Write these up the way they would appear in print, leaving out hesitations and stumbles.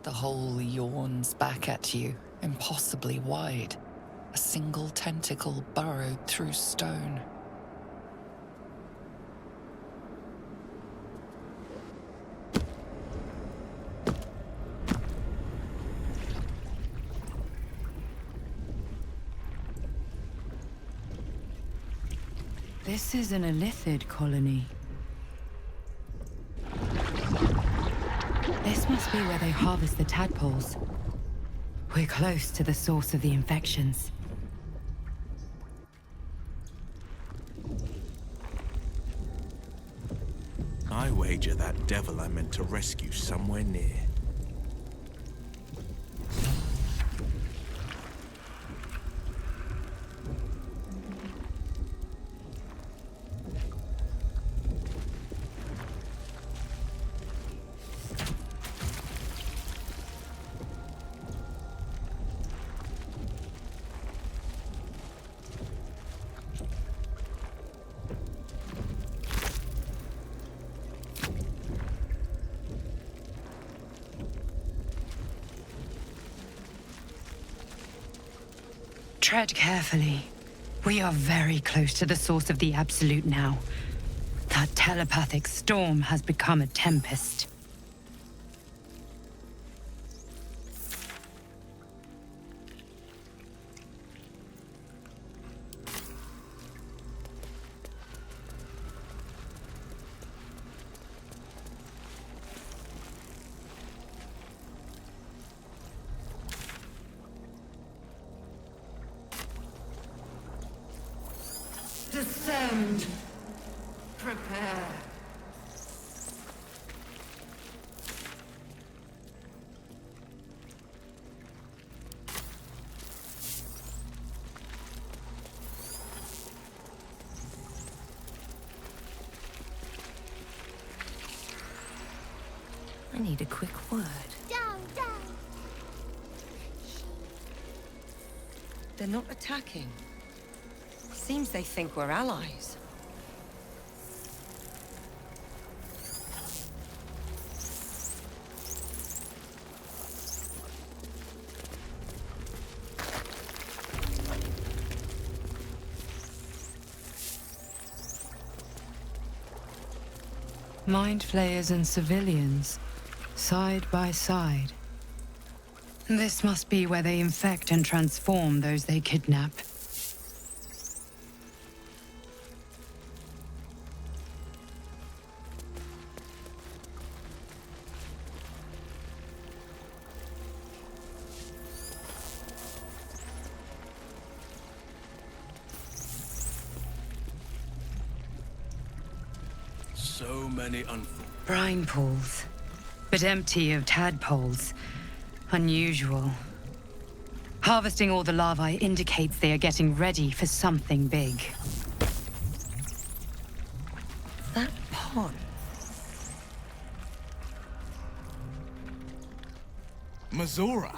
The hole yawns back at you, impossibly wide. A single tentacle burrowed through stone. This is an Illithid colony. This must be where they harvest the tadpoles. We're close to the source of the infections. I wager that devil I meant to rescue somewhere near. Tread carefully. We are very close to the source of the Absolute now. That telepathic storm has become a tempest. Descend. Prepare. I need a quick word. Down, down. They're not attacking. Seems they think we're allies. Mind flayers and civilians, side by side. This must be where they infect and transform those they kidnap. So many Brine pools, but empty of tadpoles. Unusual. Harvesting all the larvae indicates they are getting ready for something big. That pond. Mazora,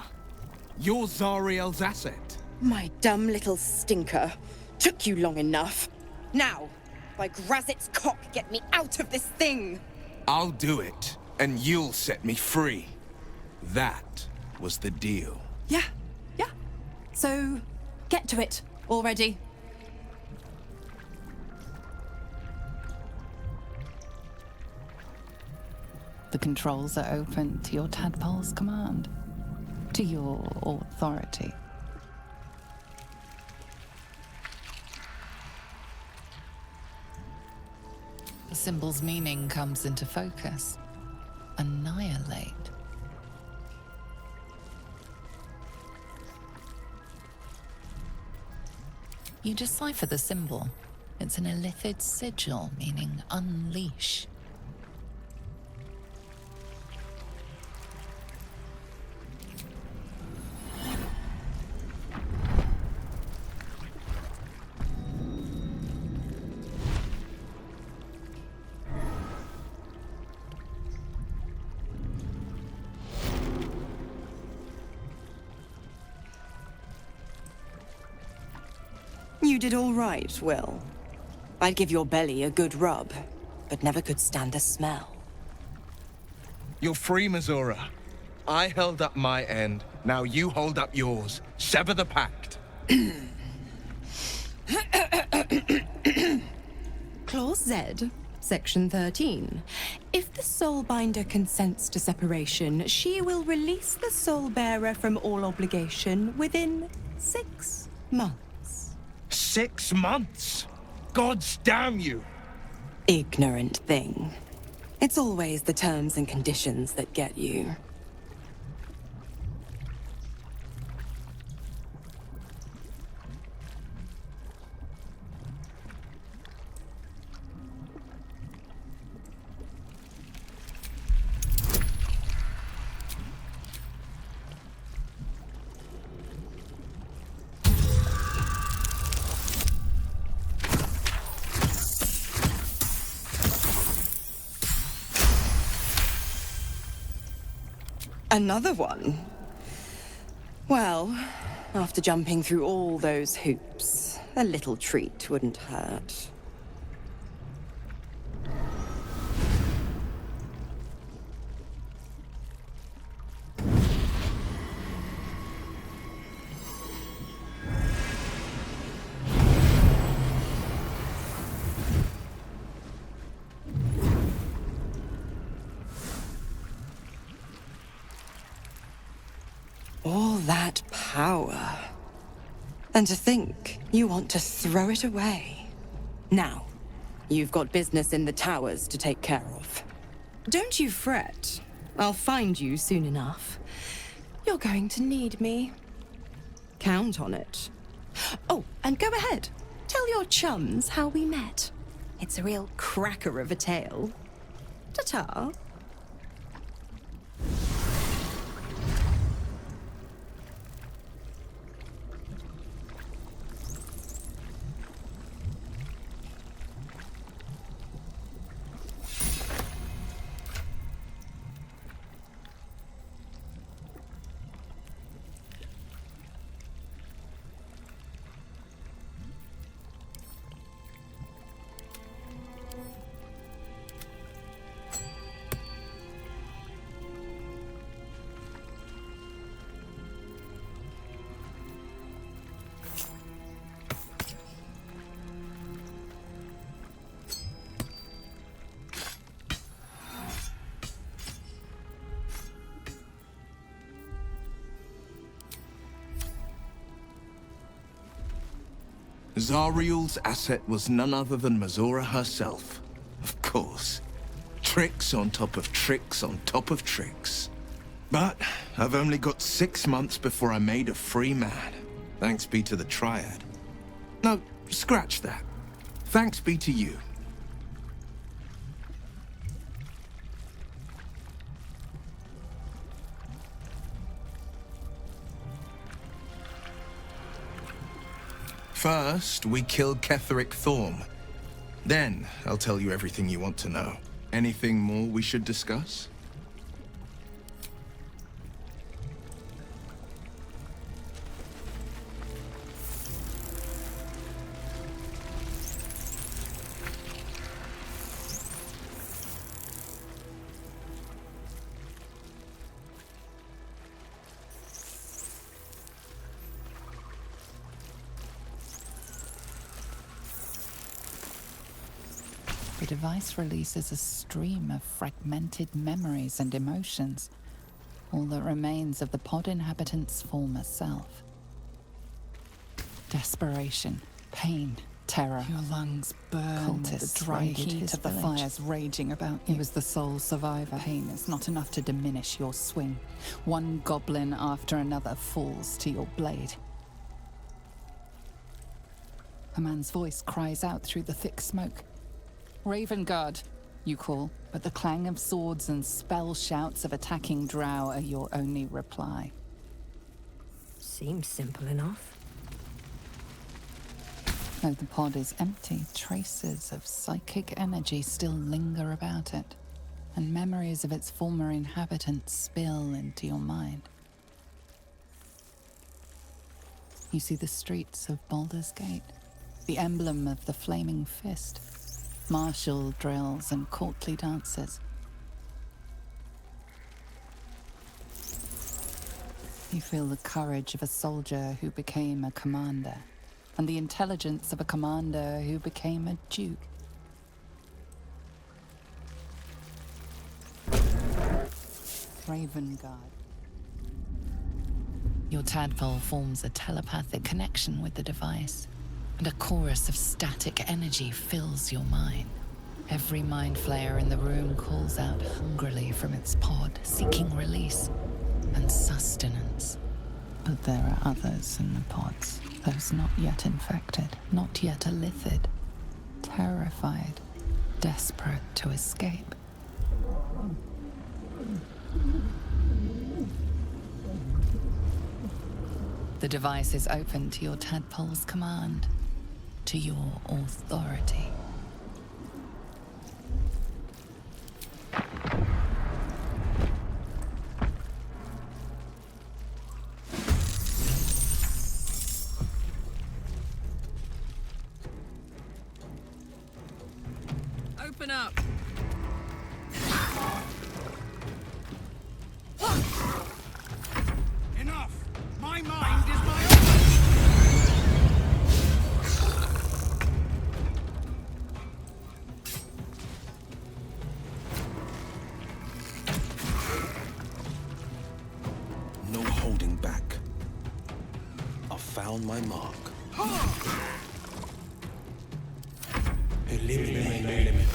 you're Zariel's asset. My dumb little stinker. Took you long enough. Now, by Grazit's cock, get me out of this thing! I'll do it, and you'll set me free. That was the deal. Yeah. So, get to it already. The controls are open to your tadpole's command, to your authority. The symbol's meaning comes into focus. Annihilate. You decipher the symbol. It's an Illithid sigil, meaning unleash. You did all right, Will. I'd give your belly a good rub, but never could stand the smell. You're free, Mazora. I held up my end. Now you hold up yours. Sever the pact. Clause Z, Section 13. If the Soulbinder consents to separation, she will release the Soulbearer from all obligation within 6 months. 6 months? Gods damn you! Ignorant thing. It's always the terms and conditions that get you. Another one? Well, after jumping through all those hoops, a little treat wouldn't hurt. All that power. And to think you want to throw it away. Now, you've got business in the towers to take care of. Don't you fret. I'll find you soon enough. You're going to need me. Count on it. Oh, and go ahead. Tell your chums how we met. It's a real cracker of a tale. Ta-ta. Zariel's asset was none other than Mazora herself. Of course. Tricks on top of tricks on top of tricks. But I've only got 6 months before I'm made a free man. Thanks be to the Triad. No, scratch that. Thanks be to you. First, we killed Ketheric Thorm. Then, I'll tell you everything you want to know. Anything more we should discuss? The device releases a stream of fragmented memories and emotions, all that remains of the pod inhabitant's former self. Desperation, pain, terror. Your lungs burn with the dry heat of the fires raging about you. He was the sole survivor. Pain is not enough to diminish your swing. One goblin after another falls to your blade. A man's voice cries out through the thick smoke. Ravenguard, you call, but the clang of swords and spell shouts of attacking Drow are your only reply. Seems simple enough. Though the pod is empty, traces of psychic energy still linger about it, and memories of its former inhabitants spill into your mind. You see the streets of Baldur's Gate, the emblem of the Flaming Fist, martial drills and courtly dances. You feel the courage of a soldier who became a commander, and the intelligence of a commander who became a duke. Ravengard. Your tadpole forms a telepathic connection with the device, and a chorus of static energy fills your mind. Every mind flayer in the room calls out hungrily from its pod, seeking release and sustenance. But there are others in the pods, those not yet infected, not yet elithid, terrified, desperate to escape. The device is open to your tadpole's command, to your authority. Open up! Enough! My mind is my own! No holding back. I found my mark. Eliminate no limit.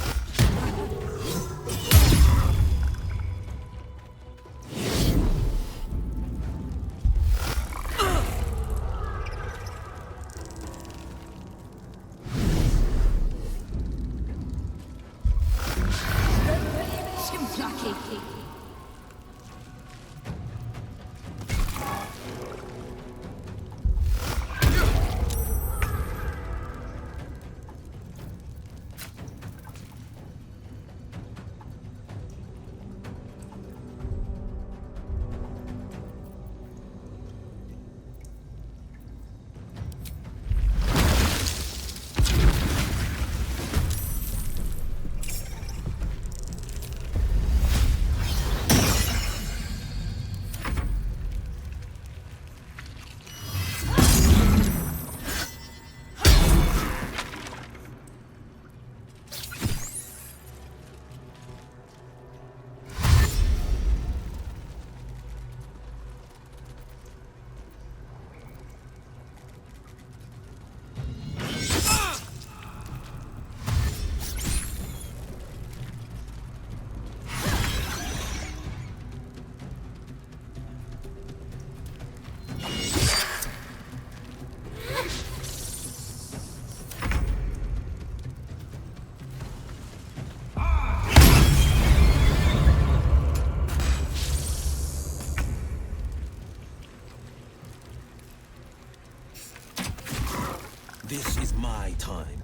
This is my time.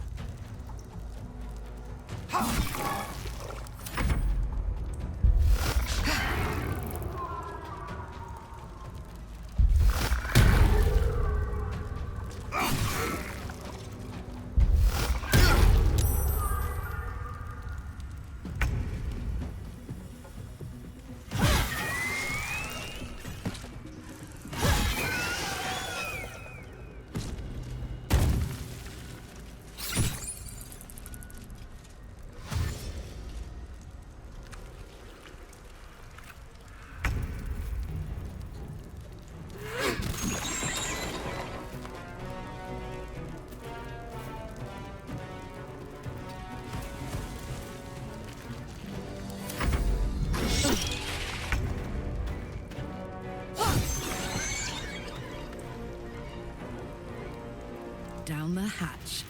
Down the hatch.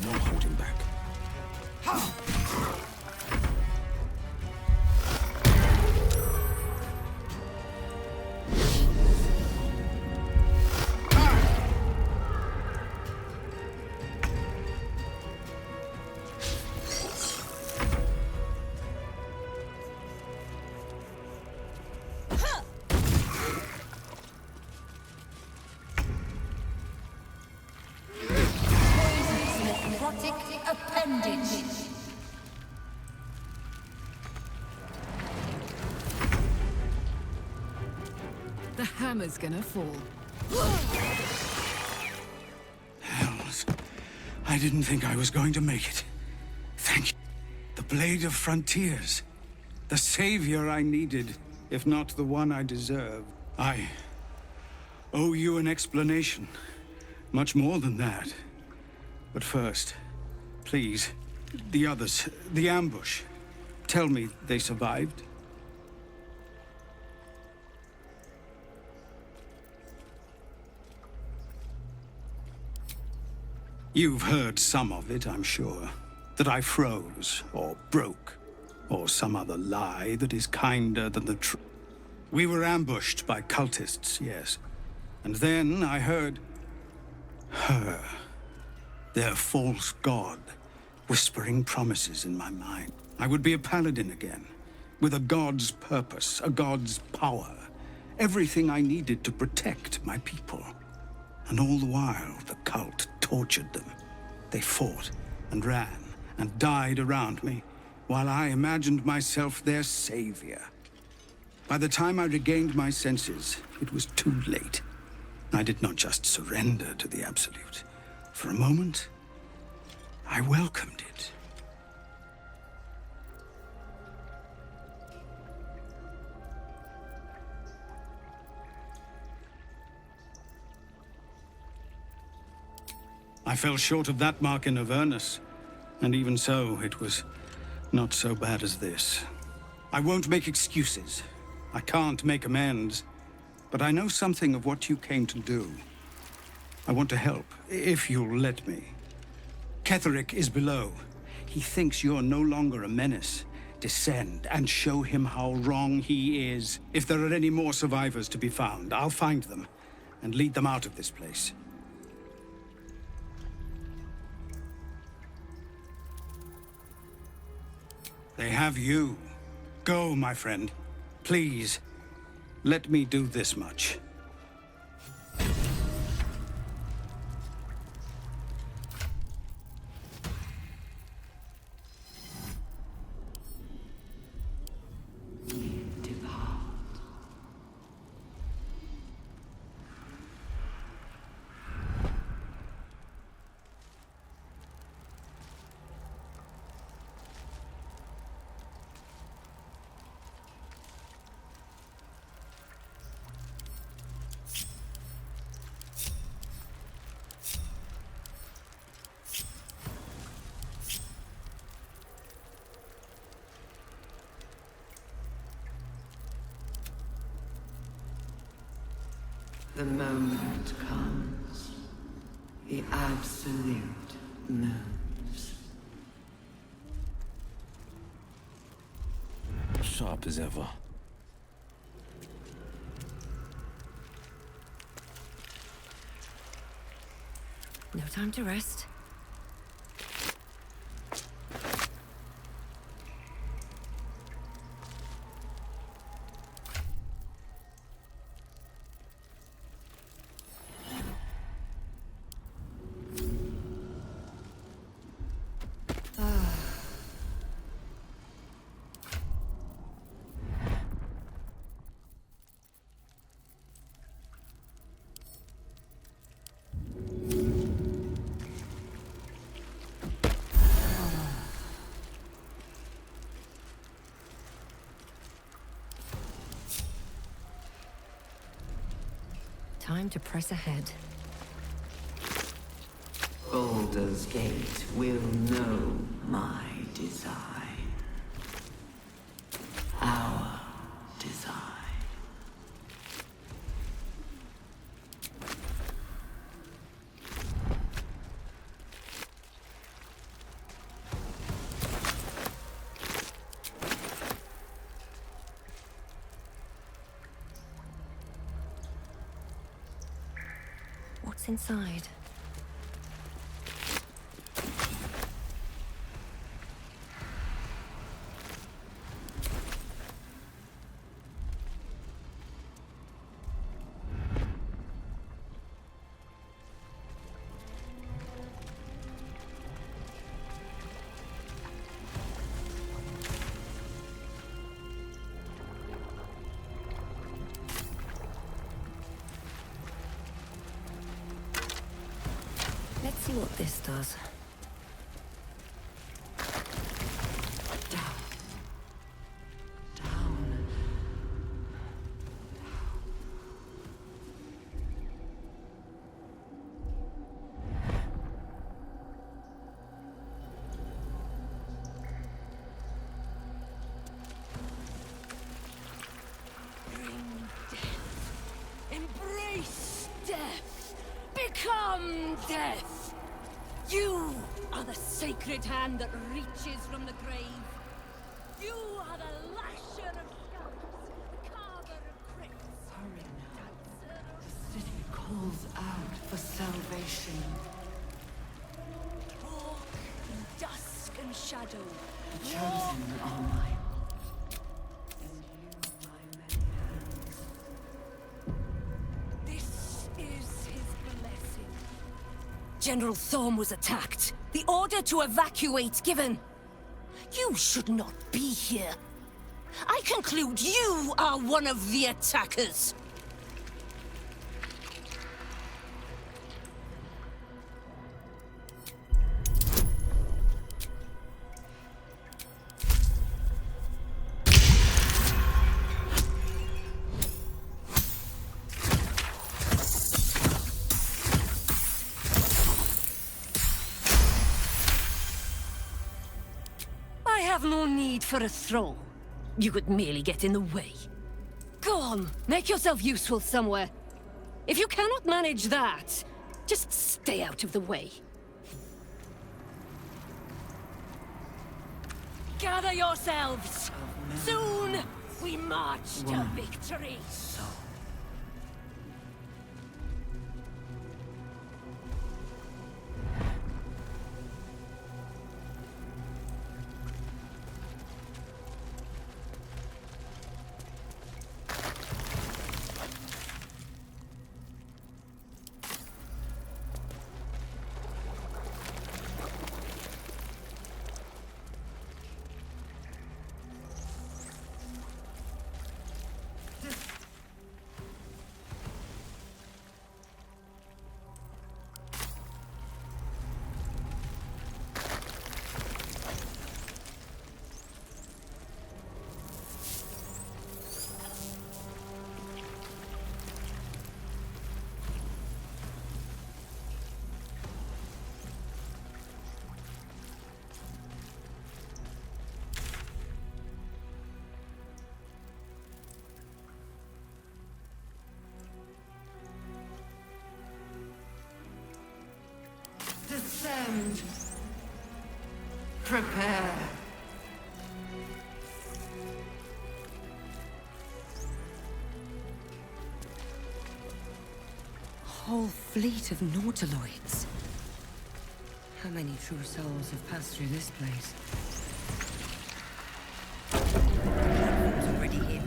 No holding back. ended. The hammer's gonna fall. Hells. I didn't think I was going to make it. Thank you. The Blade of Frontiers. The savior I needed, if not the one I deserved. I owe you an explanation. Much more than that. But first, please, the others, the ambush. Tell me they survived. You've heard some of it, I'm sure. That I froze, or broke, or some other lie that is kinder than the truth. We were ambushed by cultists, yes. And then I heard... her. Their false god, whispering promises in my mind. I would be a paladin again, with a god's purpose, a god's power. Everything I needed to protect my people. And all the while, the cult tortured them. They fought and ran and died around me, while I imagined myself their savior. By the time I regained my senses, it was too late. I did not just surrender to the Absolute. For a moment, I welcomed it. I fell short of that mark in Avernus, and even so, it was not so bad as this. I won't make excuses. I can't make amends. But I know something of what you came to do. I want to help, if you'll let me. Ketheric is below. He thinks you're no longer a menace. Descend and show him how wrong he is. If there are any more survivors to be found, I'll find them and lead them out of this place. They have you. Go, my friend. Please, let me do this much. The moment comes. The Absolute moves. Sharp as ever. No time to rest. Time to press ahead. Baldur's Gate will know my design. Our design. What's inside? see what this does. Down. Down. Bring death. Embrace death. Become death. You are the sacred hand that reaches from the grave. You are the lasher of scalps, the carver of crypts. Hurry now. The city calls out for salvation. Walk in dusk and shadow. The chosen are mine. And you, my many hands. This is his blessing. General Thorm was attacked. The order to evacuate given. You should not be here. I conclude you are one of the attackers. I have no need for a throne. You could merely get in the way. Go on, make yourself useful somewhere. If you cannot manage that, just stay out of the way. Gather yourselves! Soon, we march to victory! Descend. Prepare. A whole fleet of nautiloids. How many true souls have passed through this place? It's already here.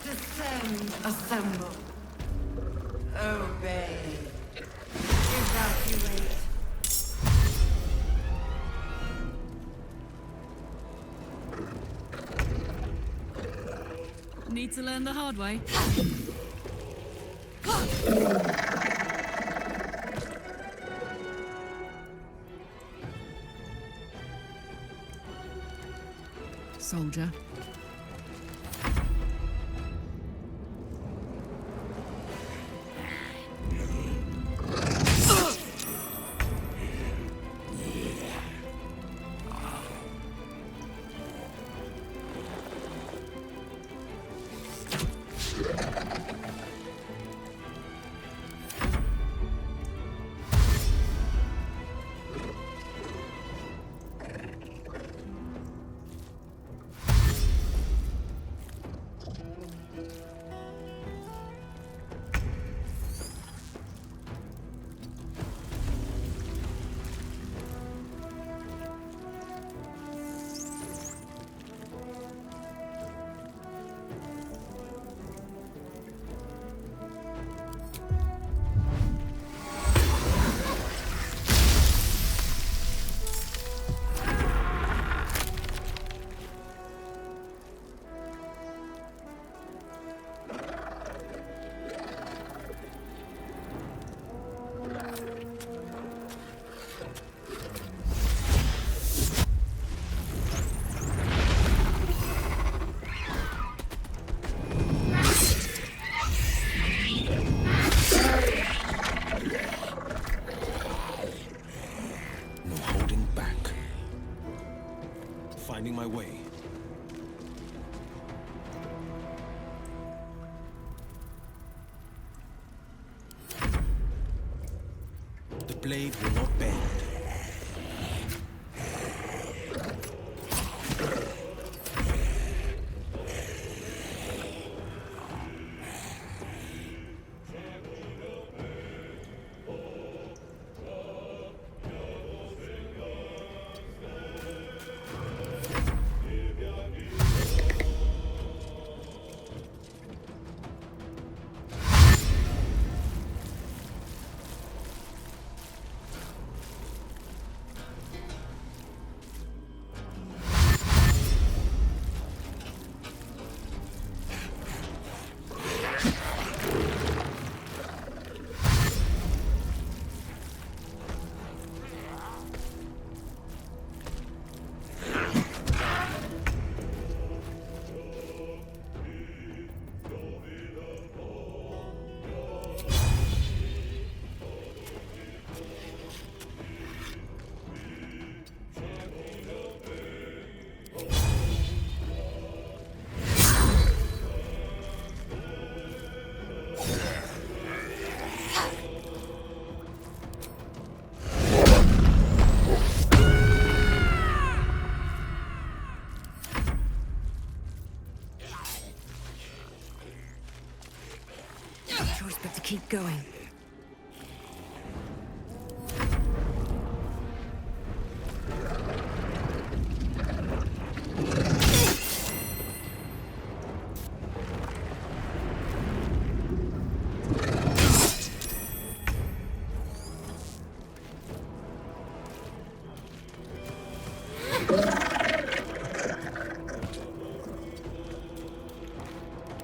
Descend, assemble. Obey. Evacuate. Need to learn the hard way. Soldier. Finding my way. The blade will not bend. Choice but to keep going.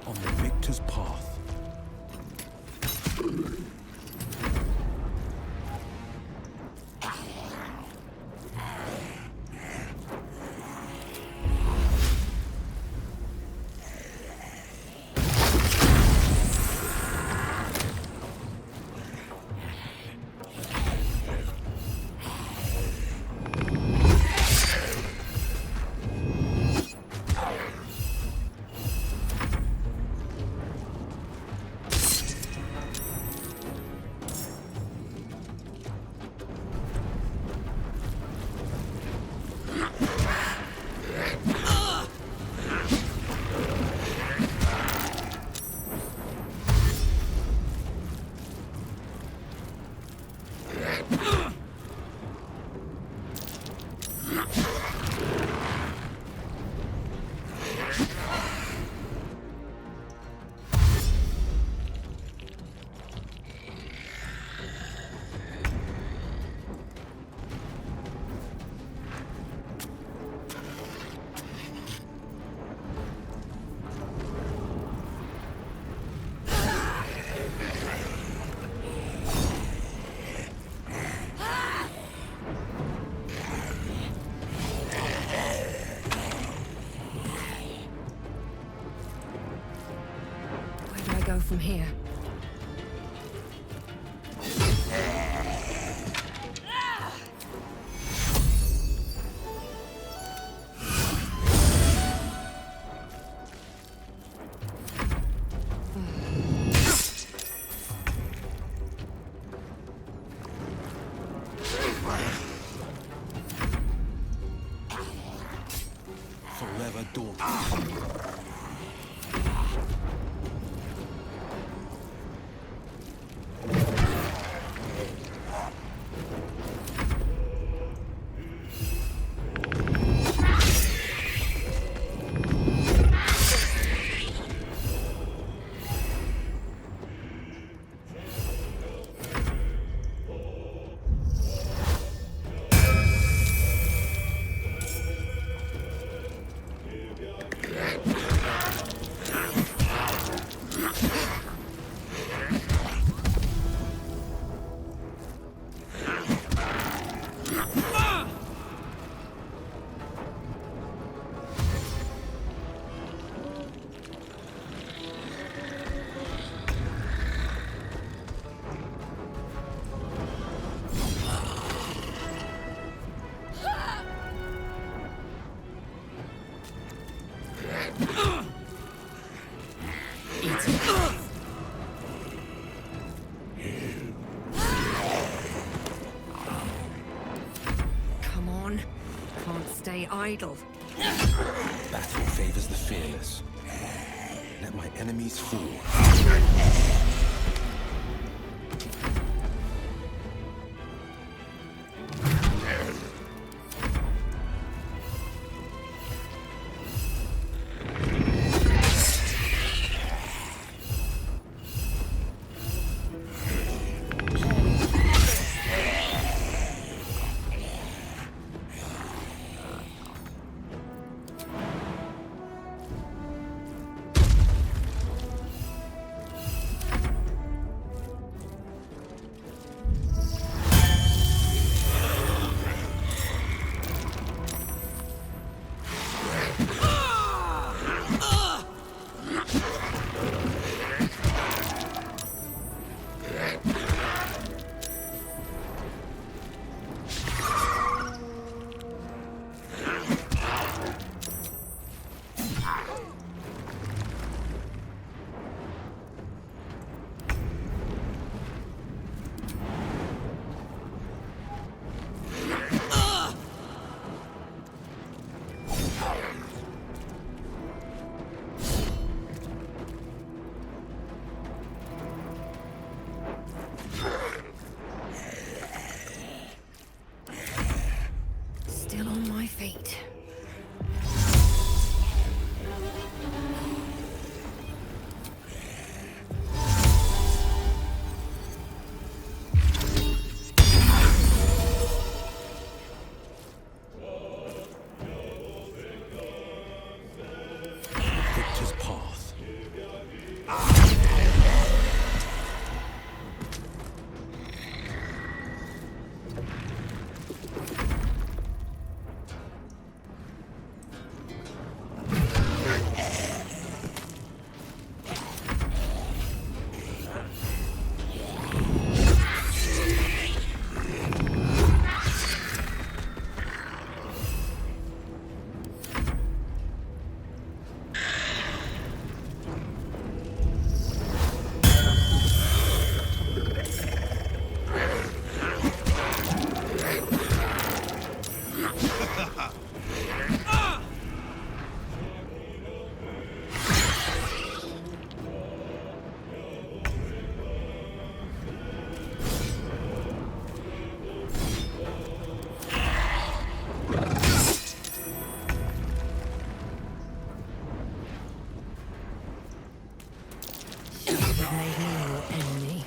On the victor's path. Go from here. Forever dawn. stay idle. Battle favors the fearless. Let my enemies fall. Still on my feet. Victor's path. Made me your enemy.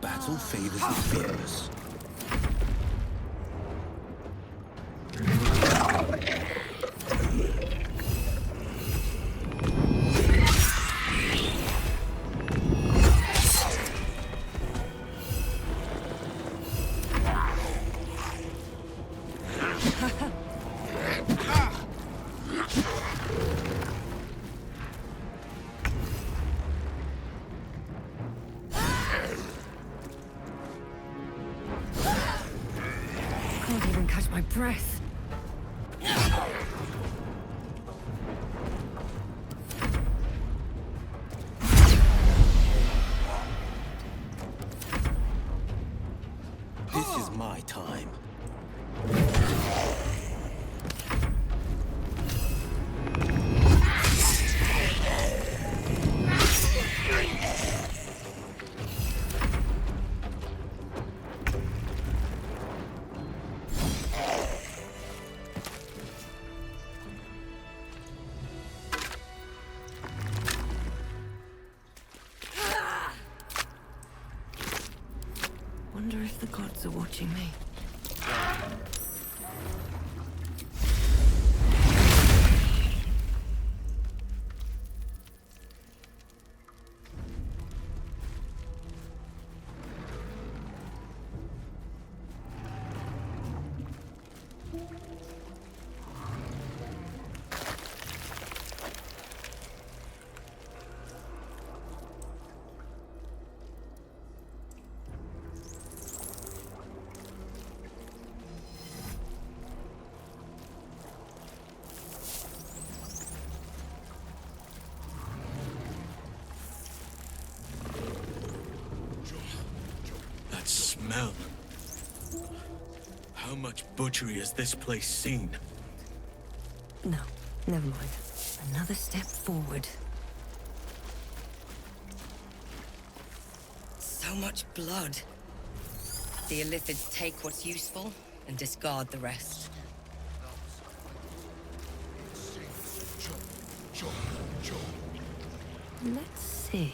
Battle favors the fearless. Can't even catch my breath. This is my time. Wonder if the gods are watching me. smell. How much butchery has this place seen? No, never mind. Another step forward. So much blood. The Illithids take what's useful and discard the rest. Let's see.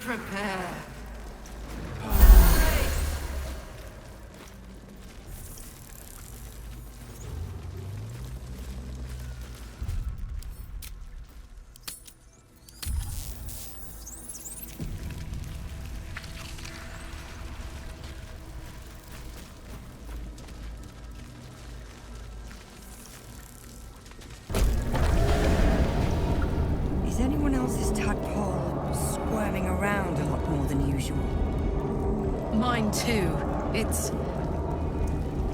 Prepare. Is anyone else's tadpole squirming around a lot more than usual? Mine too. It's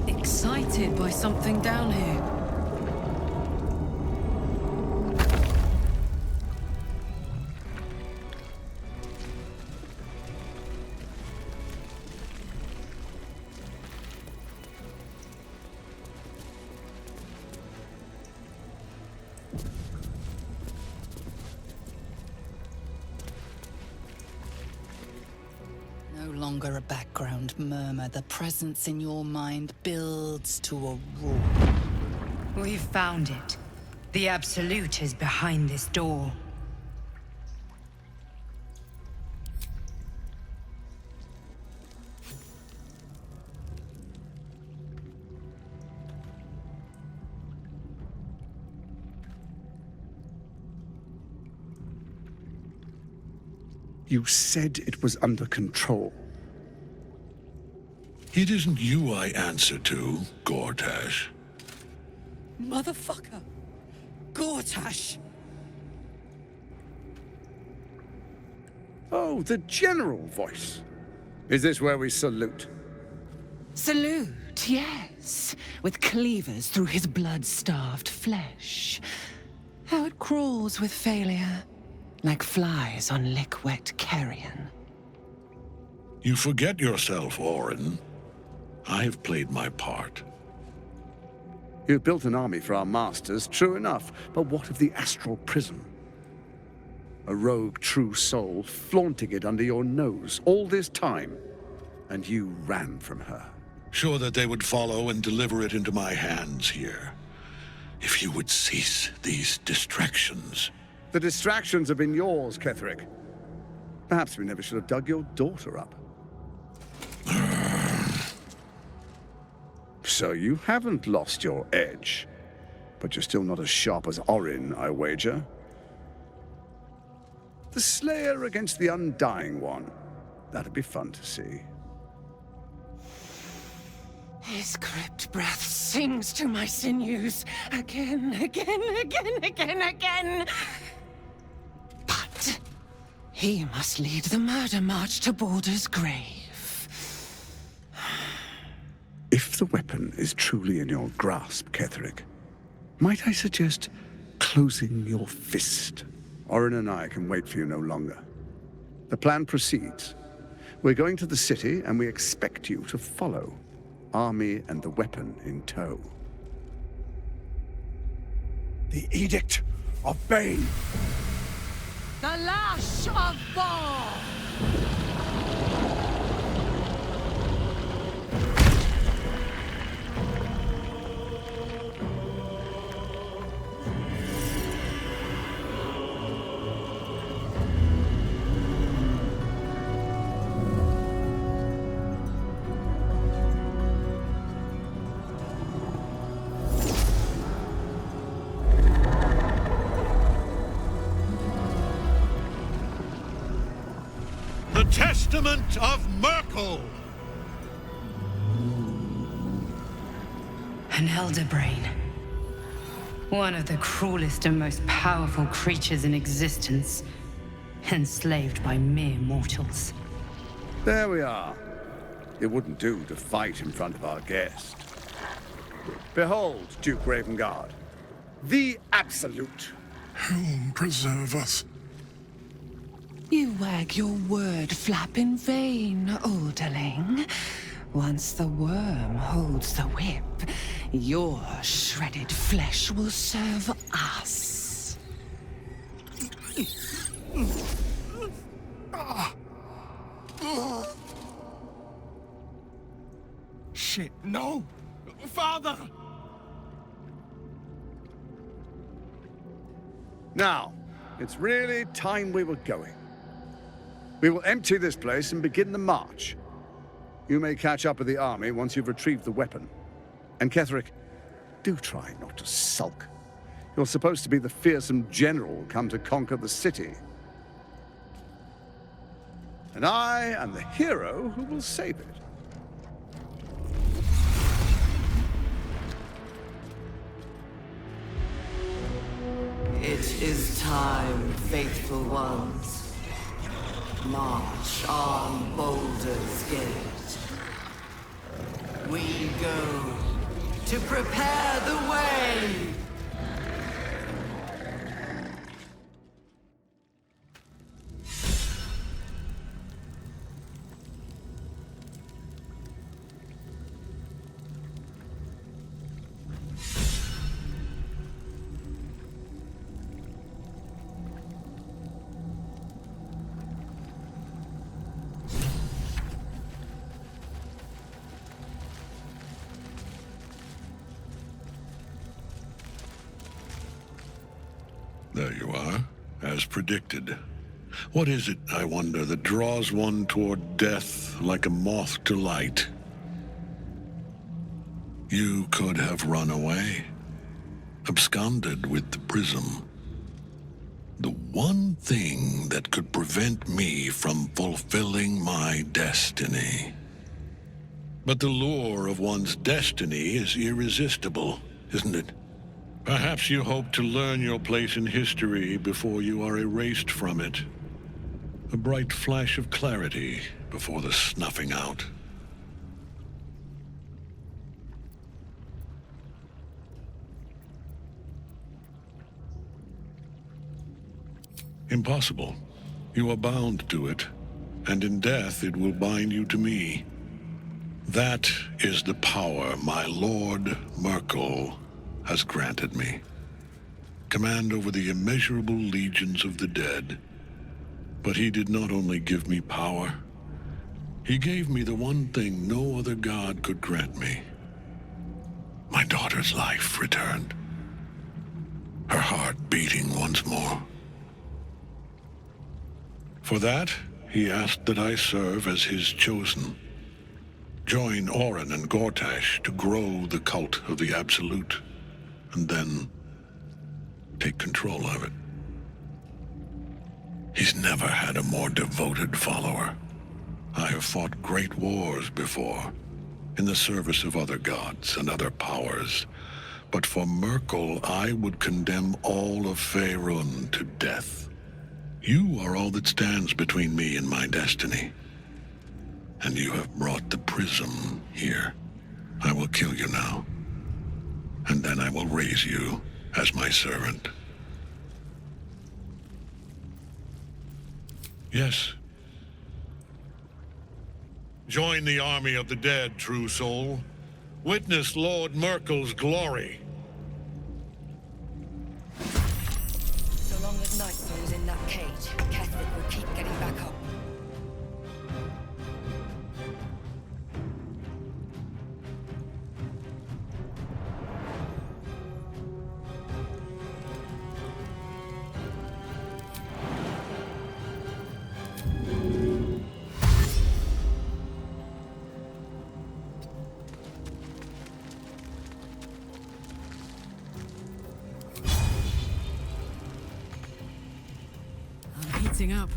excited by something down here. No longer a background murmur. The presence in your mind builds to a roar. We've found it. The Absolute is behind this door. You said it was under control. It isn't you I answer to, Gortash. Motherfucker! Gortash! Oh, the general voice. Is this where we salute? Salute, yes. With cleavers through his blood-starved flesh. How it crawls with failure. Like flies on lick-wet carrion. You forget yourself, Orin. I have played my part. You've built an army for our masters, true enough. But what of the astral prism? A rogue true soul flaunting it under your nose all this time. And you ran from her. Sure that they would follow and deliver it into my hands here. If you would cease these distractions. The distractions have been yours, Ketherick. Perhaps we never should have dug your daughter up. So you haven't lost your edge. But you're still not as sharp as Orin, I wager. The Slayer against the Undying One. That'd be fun to see. His crypt breath sings to my sinews. Again, again, again, again, again. But he must lead the murder march to Baldur's grave. If the weapon is truly in your grasp, Ketherick, might I suggest closing your fist? Orin and I can wait for you no longer. The plan proceeds. We're going to the city, and we expect you to follow. Army and the weapon in tow. The Edict of Bane! The Lash of Bor! testament of Myrkul! An elder brain. One of the cruelest and most powerful creatures in existence. Enslaved by mere mortals. There we are. It wouldn't do to fight in front of our guest. Behold, Duke Ravengard. The Absolute. Helm preserve us. You wag your word flap in vain, Alderling. Once the worm holds the whip, your shredded flesh will serve us. Shit, no! Father! Now, it's really time we were going. We will empty this place and begin the march. You may catch up with the army once you've retrieved the weapon. And Ketheric, do try not to sulk. You're supposed to be the fearsome general come to conquer the city. And I am the hero who will save it. It is time, faithful ones. March on Baldur's Gate. We go to prepare the way! There you are, as predicted. What is it, I wonder, that draws one toward death like a moth to light? You could have run away, absconded with the prism. The one thing that could prevent me from fulfilling my destiny. But the lure of one's destiny is irresistible, isn't it? Perhaps you hope to learn your place in history before you are erased from it. A bright flash of clarity before the snuffing out. Impossible. You are bound to it, and in death it will bind you to me. That is the power my Lord Myrkul has granted me. Command over the immeasurable legions of the dead. But he did not only give me power, he gave me the one thing no other god could grant me. My daughter's life returned. Her heart beating once more. For that, he asked that I serve as his chosen. Join Orin and Gortash to grow the cult of the Absolute. And then take control of it. He's never had a more devoted follower. I have fought great wars before, in the service of other gods and other powers, but for Myrkul I would condemn all of Faerun to death. You are all that stands between me and my destiny. And you have brought the prism here. I will kill you now. And then I will raise you as my servant. Yes. Join the army of the dead, true soul. Witness Lord Myrkul's glory. So long as Nightfall is in that cage, Ketheric will keep getting back up. I'm heating up.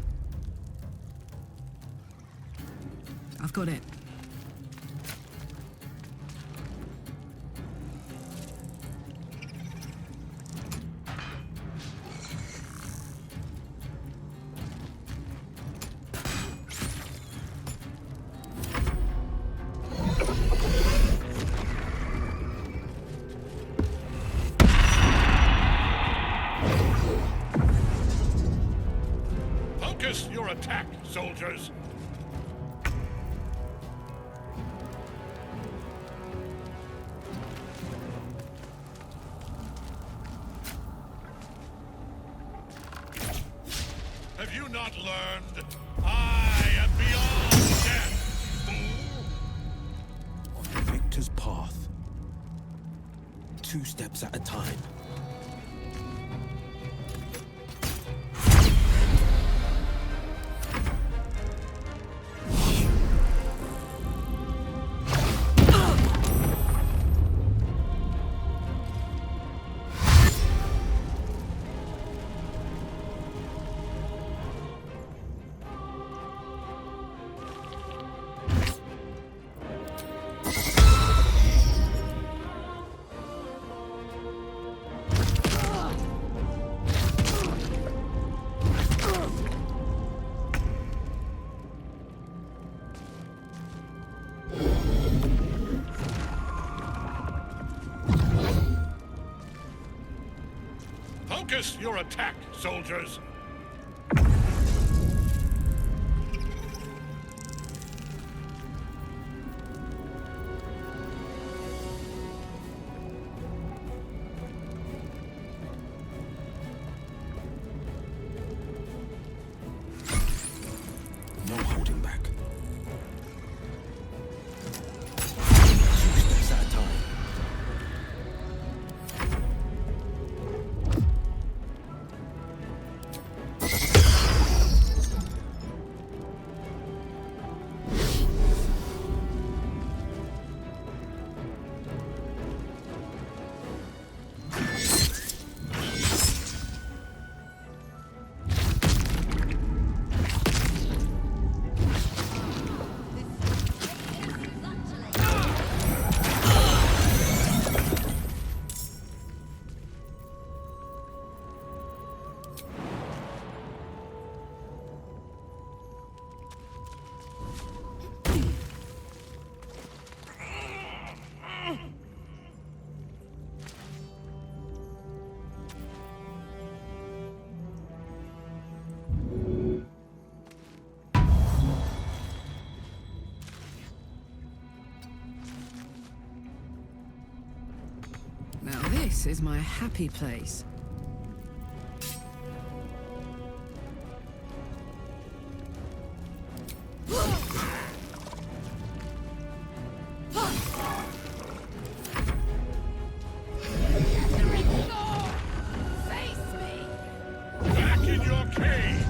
I've got it. Focus your attack, soldiers! Have you not learned? I am beyond death, fool! On the victor's path. 2 steps at a time. Focus your attack, soldiers! No holding back. 2 steps at a time. Now this is my happy place. Back in your cage!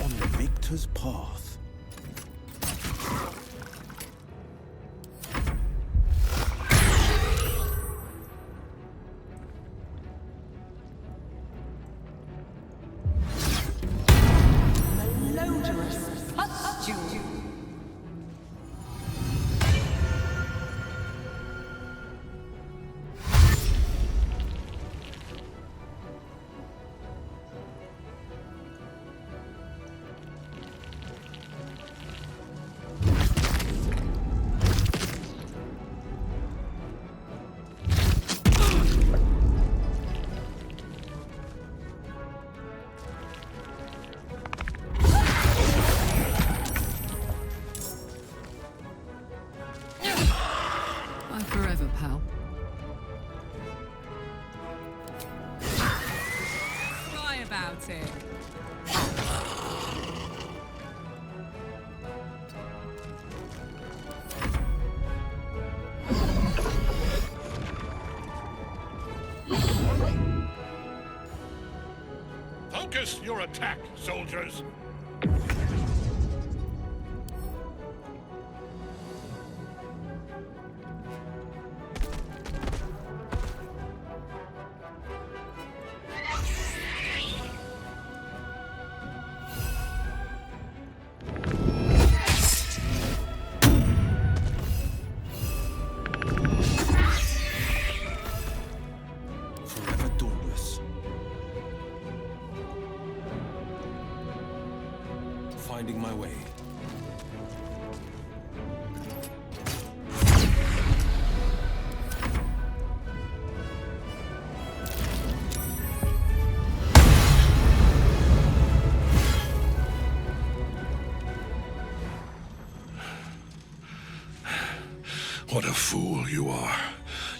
On the victor's path. Malodorous pustule. Bye forever, pal. Cry about it. Focus your attack, soldiers! Forever dauntless. Finding my way. What a fool you are.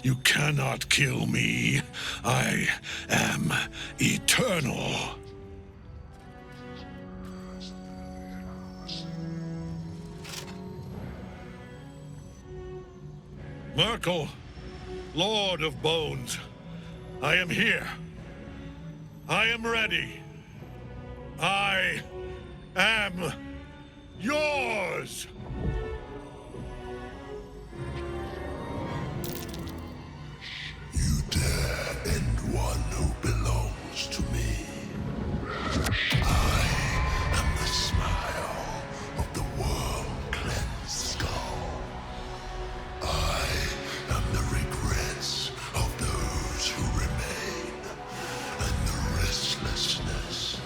You cannot kill me. I am eternal. Myrkul, Lord of Bones, I am here. I am ready. I am yours. You dare end one who belongs to me. I am the smile of the worm-cleansed skull. I am the regrets of those who remain, and the restlessness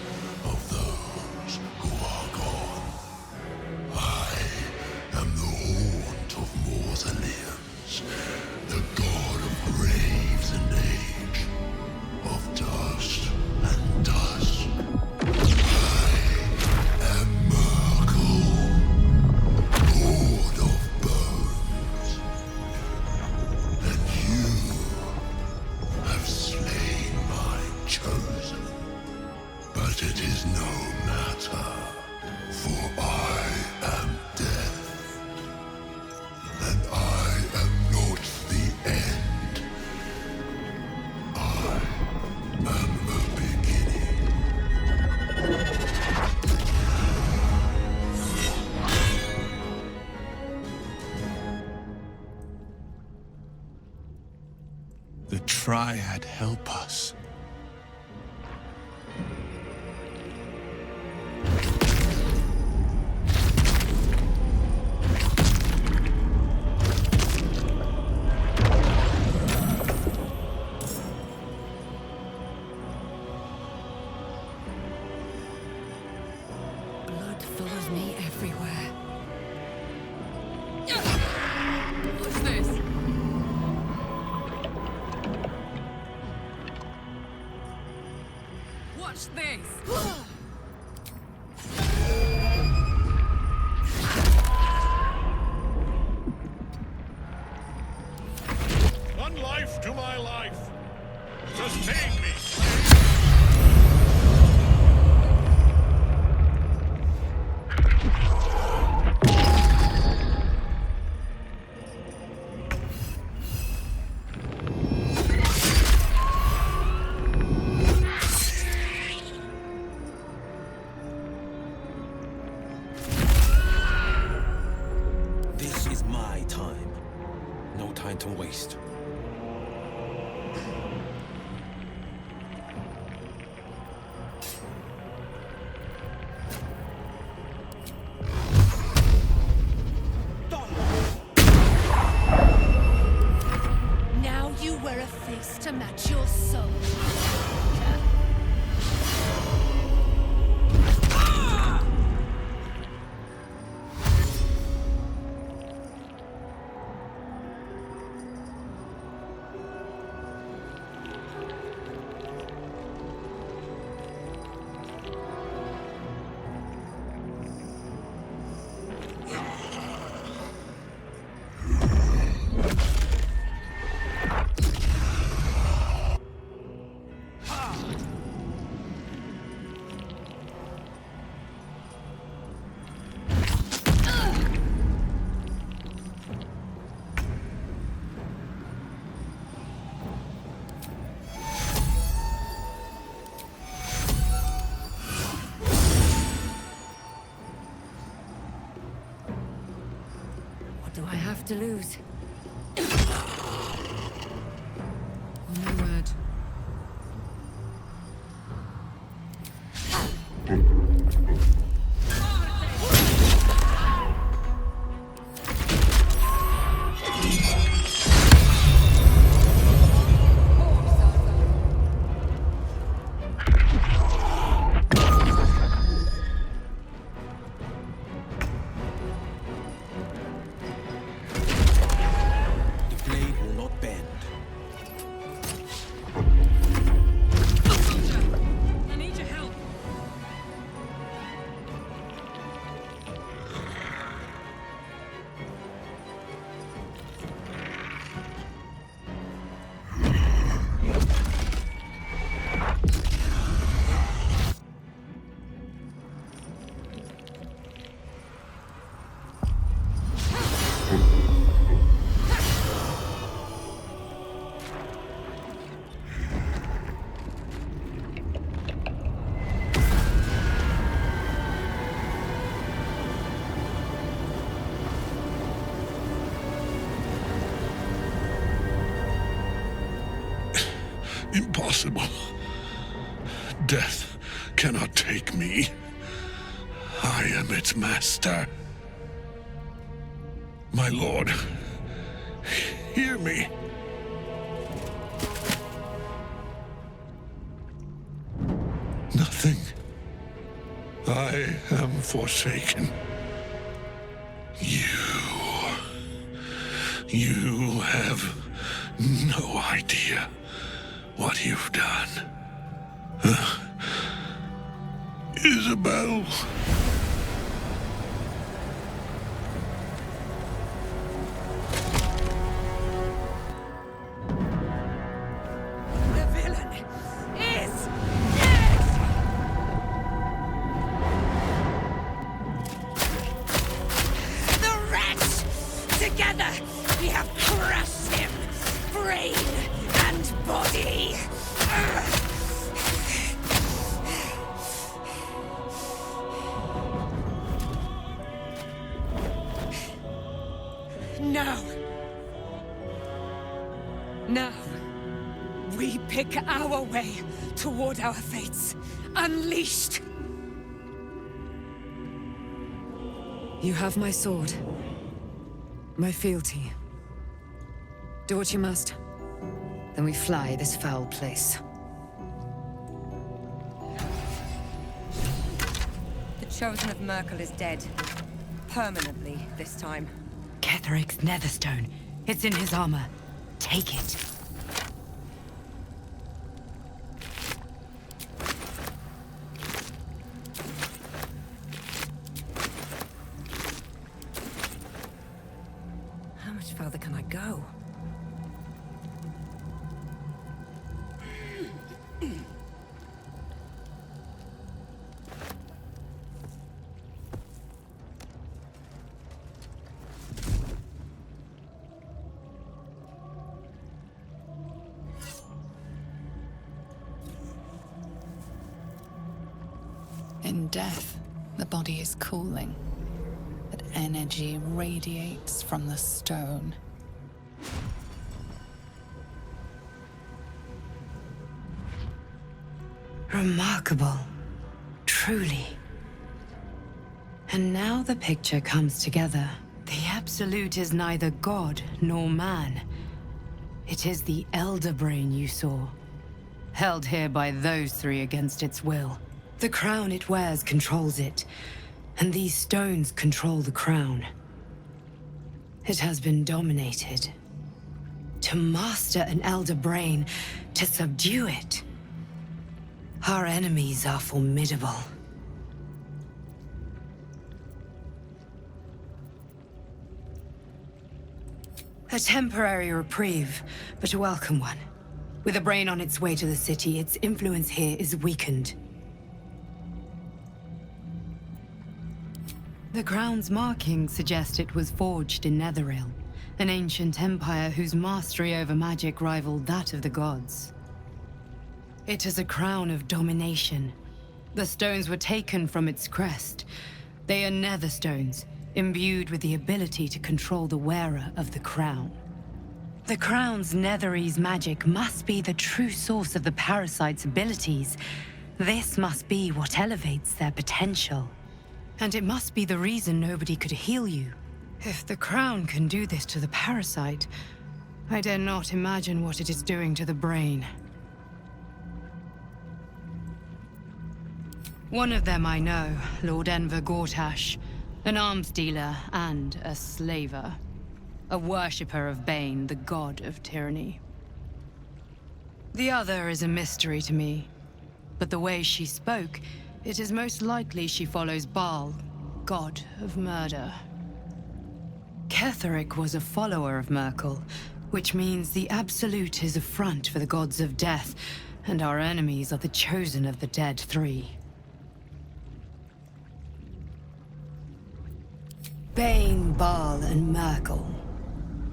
of those who are gone. I am the haunt of mausoleums, the god of graves and age, of dust and dust. I am Myrkul, lord of bones, and you have slain my chosen. But it is no matter, for I am death, and I am not the end. I am the beginning. The Triad help us. Blood follows me everywhere. What's this? Watch this! One life to my life. Sustain me. This is my time. No time to waste. Now you wear a face to match your soul. to lose. No word. Impossible. Death cannot take me. I am its master. My lord, hear me. Nothing. I am forsaken. You have no idea what you've done. Isabel. The villain is dead! The wretch! Together, we have crushed him, brain and body. Now, we pick our way toward our fates, unleashed. You have my sword. My fealty. Do what you must. Then we fly this foul place. The Chosen of Myrkul is dead. Permanently, this time. Ketheric's Netherstone. It's in his armor. Take it. How much further can I go? In death, the body is cooling, but energy radiates from the stone. Remarkable. Truly. And now the picture comes together. The Absolute is neither god nor man. It is the Elder Brain you saw, held here by those three against its will. The crown it wears controls it, and these stones control the crown. It has been dominated. To master an Elder Brain, to subdue it. Our enemies are formidable. A temporary reprieve, but a welcome one. With a brain on its way to the city, its influence here is weakened. The crown's markings suggest it was forged in Netheril, an ancient empire whose mastery over magic rivaled that of the gods. It is a crown of domination. The stones were taken from its crest. They are nether stones, imbued with the ability to control the wearer of the crown. The crown's Netherese magic must be the true source of the parasite's abilities. This must be what elevates their potential. And it must be the reason nobody could heal you. If the crown can do this to the parasite, I dare not imagine what it is doing to the brain. One of them I know, Lord Enver Gortash, an arms dealer and a slaver. A worshipper of Bane, the god of tyranny. The other is a mystery to me, but the way she spoke, it is most likely she follows Baal, god of murder. Ketheric was a follower of Merkel, which means the Absolute is a front for the gods of death, and our enemies are the chosen of the Dead Three. Bane, Baal, and Merkel.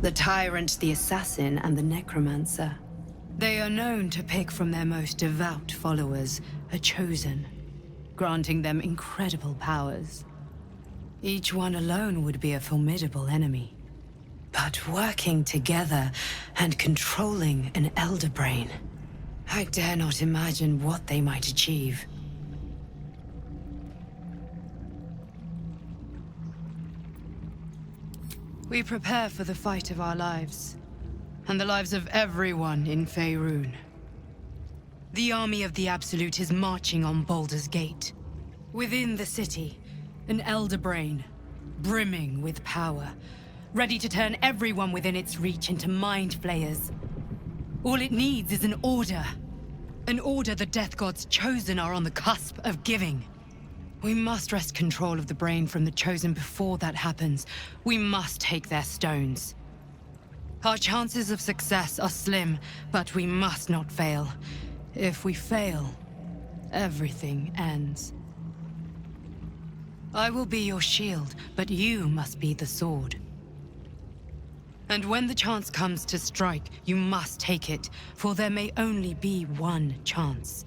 The Tyrant, the Assassin, and the Necromancer. They are known to pick from their most devout followers a chosen, granting them incredible powers. Each one alone would be a formidable enemy. But working together and controlling an Elder Brain, I dare not imagine what they might achieve. We prepare for the fight of our lives, and the lives of everyone in Faerun. The army of the Absolute is marching on Baldur's Gate. Within the city, an Elder Brain, brimming with power, ready to turn everyone within its reach into mind flayers. All it needs is an order. An order the Death Gods chosen are on the cusp of giving. We must wrest control of the brain from the chosen before that happens. We must take their stones. Our chances of success are slim, but we must not fail. If we fail, everything ends. I will be your shield, but you must be the sword. And when the chance comes to strike, you must take it, for there may only be one chance.